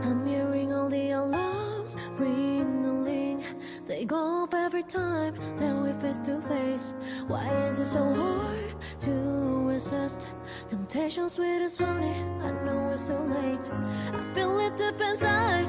I'm hearing all the alarms ringing. They go off every time that we face to face. Why is it so hard to resist? Temptation sweet as honey, I know it's too late. I feel it deep inside.